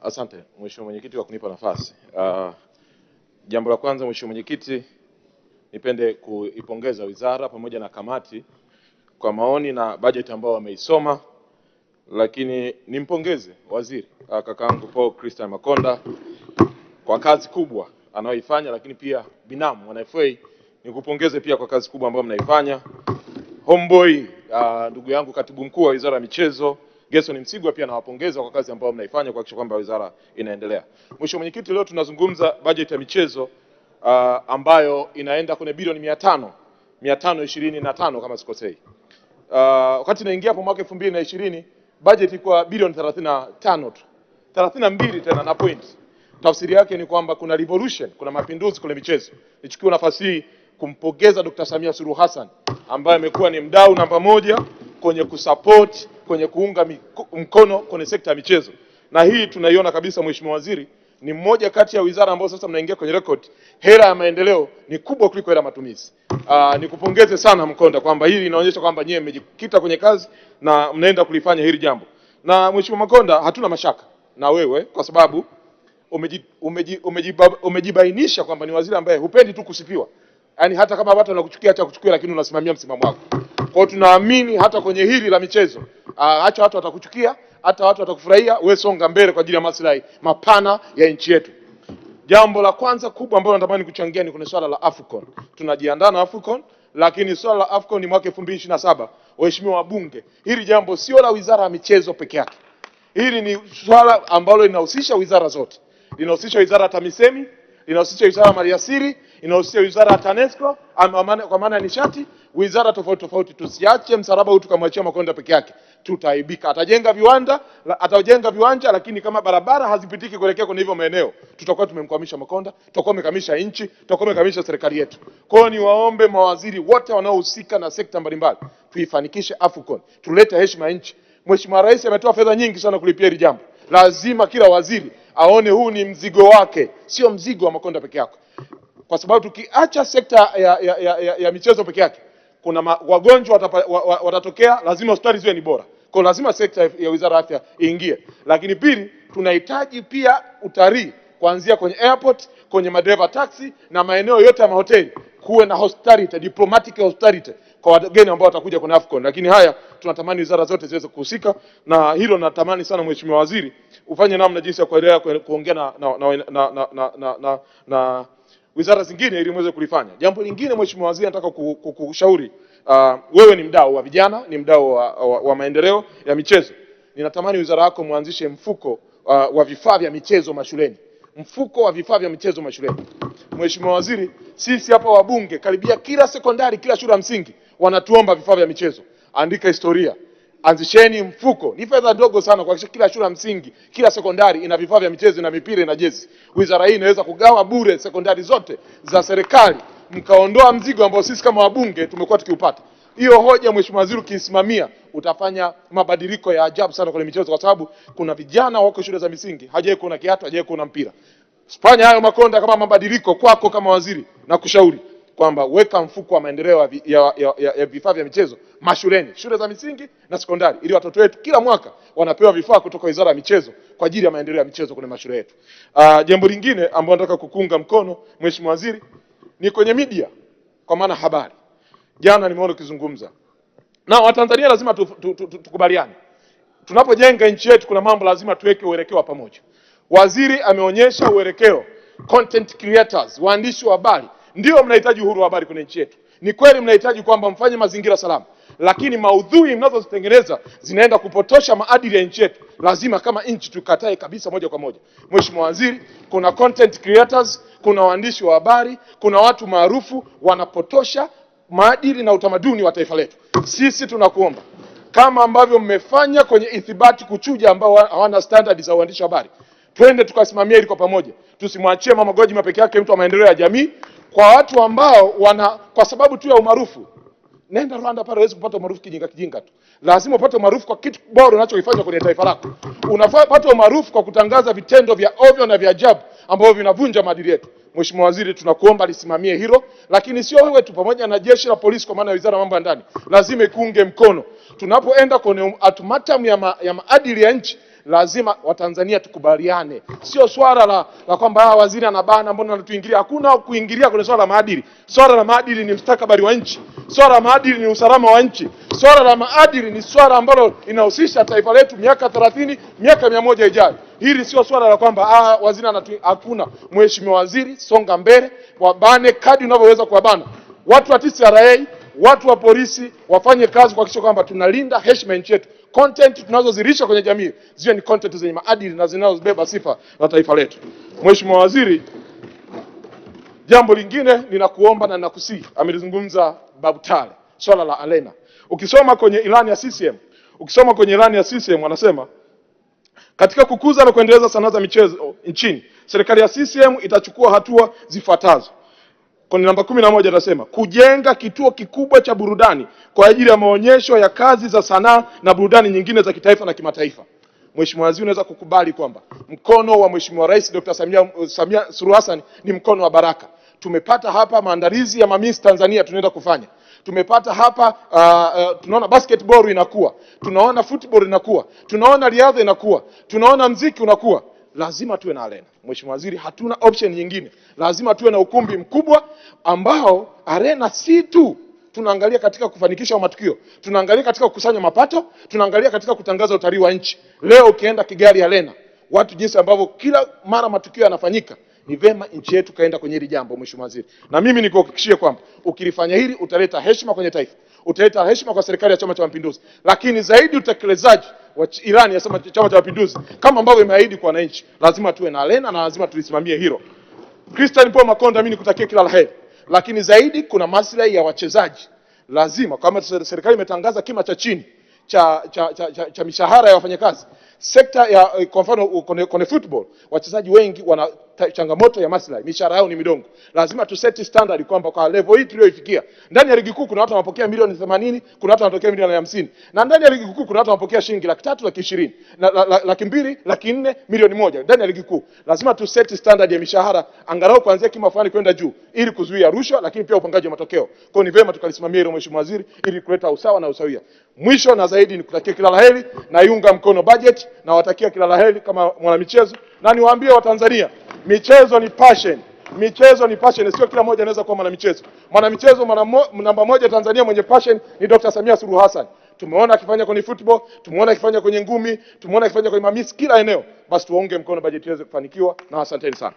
Asante Mheshimiwa Mwenyekiti kwa kunipa nafasi. Jambo la kwanza Mheshimiwa Mwenyekiti, nipende kuipongeza wizara pamoja na kamati kwa maoni na bajeti ambayo wameisoma, lakini nimpongeze waziri kakaangu Paul Christian Makonda kwa kazi kubwa anayoifanya, lakini pia binamu wana FA nikupongeze pia kwa kazi kubwa ambayo mnaifanya. Homeboy ndugu yangu katibu mkuu wa Wizara ya Michezo Gerson Msigwa pia nawapongeza kwa kazi ambayo mnaifanya kuhakikisha kwamba wizara inaendelea. Mheshimiwa Mwenyekiti, leo tunazungumza bajeti ya michezo ambayo inaenda kwenye bilioni 525 kama sikosei. Wakati naingia hapo mwaka 2020 bajeti ilikuwa bilioni 35 tu. 32 tena na point. Tafsiri yake ni kwamba kuna revolution, kuna mapinduzi kwenye michezo. Nichukue nafasi hii kumpongeza Dr. Samia Suluhu Hassan ambaye amekuwa ni mdau namba moja kwenye kusupport, kwenye kuunga mkono kwenye sekta ya michezo. Na hii tunaiona kabisa Mheshimiwa Waziri ni mmoja kati ya wizara ambao sasa mnaingia kwenye record, hela ya maendeleo ni kubwa kuliko hela matumizi. Nikupongeze sana Mkonda kwamba hili inaonyesha kwamba nyie mmejikita kwenye kazi na mnaenda kulifanya hili jambo. Na Mheshimiwa Makonda, hatuna mashaka na wewe kwa sababu umejibainisha kwamba ni waziri ambaye hupendi tu kusifiwa. Yaani hata kama watu wanakuchukia acha kuchukia, lakini unasimamia msimamo wako. Kwa hiyo tunaamini hata kwenye hili la michezo, acha watu watakuchukia, hata watu watakufurahia, wewe songa mbele kwa ajili ya maslahi mapana ya nchi yetu. Jambo la kwanza kubwa ambalo natamani kuchangia ni kwenye swala la AFCON. Tunajiandaa na AFCON, lakini swala la AFCON ni mwaka 2027. Waheshimiwa wabunge, hili jambo sio la Wizara ya Michezo peke yake. Hili ni swala ambalo linahusisha wizara zote. Linahusisha wizara ya TAMISEMI, linahusisha wizara ya Maliasili, inahusisha wizara ya TANESCO kwa maana ya nishati, wizara tofauti tofauti. Tusiache msalaba huu tukamwachia Makonda peke yake, tutaaibika. Atajenga viwanja lakini kama barabara hazipitiki kuelekea kwenye hivyo maeneo, tutakuwa tumemkwamisha Makonda, tutakuwa tumekamisha nchi, tutakuwa tumekamisha serikali yetu. Kwa hiyo niwaombe mawaziri wote wanaohusika na sekta mbalimbali, tuifanikishe AFCON, tulete heshima ya nchi. Mheshimiwa Rais ametoa fedha nyingi sana kulipia hili jambo. Lazima kila waziri aone huu ni mzigo wake, sio mzigo wa Makonda peke yake. Kwa sababu tukiacha sekta ya michezo peke yake, kuna wagonjwa watatokea, lazima hospitali ziwe ni bora. Kwa lazima sekta ya Wizara ya Afya iingie. Lakini pili, tunahitaji pia utalii kuanzia kwenye airport, kwenye madereva taxi na maeneo yote ya mahoteli, kuwe na hospitality, diplomatic hospitality kwa wageni ambao watakuja kwenye AFCON. Lakini haya tunatamani wizara zote ziweze kuhusika, na hilo natamani sana Mheshimiwa Waziri ufanye namna jinsi ya kuendelea kuongea na wizara zingine ili muweze kulifanya. Jambo lingine Mheshimiwa Waziri, nataka kukushauri, wewe ni mdau wa vijana, ni mdau wa maendeleo ya michezo. Ninatamani wizara yako muanzishe mfuko wa vifaa vya michezo mashuleni. Mfuko wa vifaa vya michezo mashuleni. Mheshimiwa Waziri, sisi hapa wabunge karibia kila sekondari, kila shule ya msingi wanatuomba vifaa vya michezo. Andika historia. Anzisheni mfuko. Ni fedha ndogo sana kuhakikisha kila shule ya msingi, kila sekondari ina vifaa vya michezo na mipira na jezi. Wizara hii inaweza kugawa bure sekondari zote za serikali, mkaondoa mzigo ambao sisi kama wabunge tumekuwa tukiupata. Hiyo hoja Mheshimiwa Waziri ukisimamia, utafanya mabadiliko ya ajabu sana kwenye michezo, kwa sababu kuna vijana wako shule za misingi hajawahi kuona kiatu, hajawahi kuona mpira. Fanya hayo Makonda kama mabadiliko kwako kama waziri, na kushauri kwamba weka mfuko wa maendeleo ya vifaa vya michezo mashuleni, shule za misingi na sekondari, ili watoto wetu kila mwaka wanapewa vifaa kutoka Wizara ya Michezo kwa ajili ya maendeleo ya michezo kwenye mashule yetu. Jambo lingine ambalo nataka kukunga mkono Mheshimiwa Waziri ni kwenye media, kwa maana habari. Jana nimeona ukizungumza. Na Watanzania lazima tukubaliane. Tunapojenga nchi yetu kuna mambo lazima tuweke uelekeo pamoja. Waziri ameonyesha uelekeo. Content creators, waandishi wa habari, ndio mnahitaji uhuru wa habari kwenye nchi yetu. Ni kweli mnahitaji kwamba mfanye mazingira salama, lakini maudhui mnazozitengeneza zinaenda kupotosha maadili ya nchi yetu. Lazima kama nchi tukatae kabisa moja kwa moja. Mheshimiwa Waziri, kuna content creators, kuna waandishi wa habari, kuna watu maarufu wanapotosha maadili na utamaduni wa taifa letu. Sisi tunakuomba kama ambavyo mmefanya kwenye ithibati kuchuja ambao hawana standards za uandishi wa habari, twende tukasimamia hili kwa pamoja. Tusimwachie Mama Gwajima peke yake, mtu wa maendeleo ya jamii, kwa watu ambao kwa sababu tu ya umaarufu. Nenda Rwanda pale huwezi kupata umaarufu kijinga tu. Lazima upate umaarufu kwa kitu bora unachokifanya kwenye taifa lako. Unapata umaarufu kwa kutangaza vitendo vya ovyo na vya ajabu ambavyo vinavunja maadili yetu. Mheshimiwa Waziri, tunakuomba lisimamie hilo, lakini sio wewe tu, pamoja na jeshi la polisi kwa maana ya Wizara ya Mambo ya Ndani lazima ikuunge mkono. Tunapoenda kwenye ultimatum ya maadili ya nchi, Lazima Watanzania tukubaliane. Sio swala la kwamba waziri anabana, mbona anatuingilia. Hakuna kuingilia kwenye swala la maadili. Swala la maadili ni mustakabali wa nchi. Swala la maadili ni usalama wa nchi. Swala la maadili ni swala ambalo linahusisha taifa letu miaka 30, miaka 100 ijayo. Hili sio swala la kwamba waziri hakuna. Mheshimiwa Waziri, songa mbele, wabane kadi unavyoweza kuwabana. Watu wa TCRA, watu wa polisi wafanye kazi kuhakikisha kwamba tunalinda heshima ya nchi yetu. Content tunazozirisha kwenye jamii ziwe ni content zenye maadili na zinazobeba sifa za taifa letu. Mheshimiwa Waziri, jambo lingine ninakuomba na ninakusihi, amelizungumza Babu Tale, swala la arena. Ukisoma kwenye ilani ya CCM, wanasema katika kukuza na kuendeleza sanaa za michezo nchini, serikali ya CCM itachukua hatua zifuatazo. Kwenye namba 11 anasema kujenga kituo kikubwa cha burudani kwa ajili ya maonyesho ya kazi za sanaa na burudani nyingine za kitaifa na kimataifa. Mheshimiwa Waziri, unaweza kukubali kwamba mkono wa Mheshimiwa Rais Dr. Samia Suluhu Hassan ni mkono wa baraka. Tumepata hapa maandalizi ya Miss Tanzania tunaenda kufanya. Tumepata hapa tunaona basketball inakuwa, tunaona football inakuwa, tunaona riadha inakuwa, tunaona muziki unakuwa. Lazima tuwe na arena. Mheshimiwa Waziri, hatuna option nyingine. Lazima tuwe na ukumbi mkubwa ambao arena si tu tunaangalia katika kufanikisha matukio, tunaangalia katika kukusanya mapato, tunaangalia katika kutangaza utalii wa nchi. Leo ukienda Kigali Arena, watu jinsi ambavyo kila mara matukio yanafanyika, ni vema nchi yetu kaenda kwenye hili jambo. Mheshimiwa Waziri, na mimi nikuhakikishie kwamba ukilifanya hili utaleta heshima kwenye taifa, utaleta heshima kwa serikali ya Chama cha Mapinduzi, lakini zaidi utekelezaji wa ilani ya Chama cha Mapinduzi kama ambavyo imeahidi kwa wananchi. Lazima tuwe na arena na lazima tulisimamie hilo. Christian Paul Makonda, mimi nikutakia kila laheri, lakini zaidi kuna maslahi ya wachezaji. Lazima kama serikali imetangaza kima cha chini cha mishahara ya wafanyakazi, sekta ya kwa mfano kwenye football, wachezaji wengi wana changamoto ya maslahi, mishahara yao ni midogo. Lazima tu set standard kwamba kwa level hii tuliyoifikia, ndani ya ligi kuu kuna watu wanapokea milioni 80, kuna watu wanapokea milioni 50, na ndani ya ligi kuu kuna watu wanapokea shilingi 300,000, 20,000, na 200,000, 400,000, milioni 1 ndani ya ligi kuu. Lazima tu set standard ya mishahara angalau kuanzia kima fulani kwenda juu, ili kuzuia rushwa, lakini pia upangaji wa matokeo. Kwa ni vema tukalisimamia hilo Mheshimiwa Waziri, ili kuleta usawa na usawia. Mwisho na zaidi nikutakia kila laheri, na iunga mkono budget, na watakia kila laheri kama mwanamichezo, na niwaambie Watanzania, michezo ni passion. Michezo ni passion, sio kila mmoja anaweza kuwa mwanamichezo. Mwanamichezo namba 1 Tanzania mwenye passion ni Dr. Samia Suluhu Hassan. Tumeona akifanya kwenye football, tumeona akifanya kwenye ngumi, tumeona akifanya kwenye mamisi, kila eneo. Basi tuwaunge mkono, bajeti iweze kufanikiwa, na asanteni sana.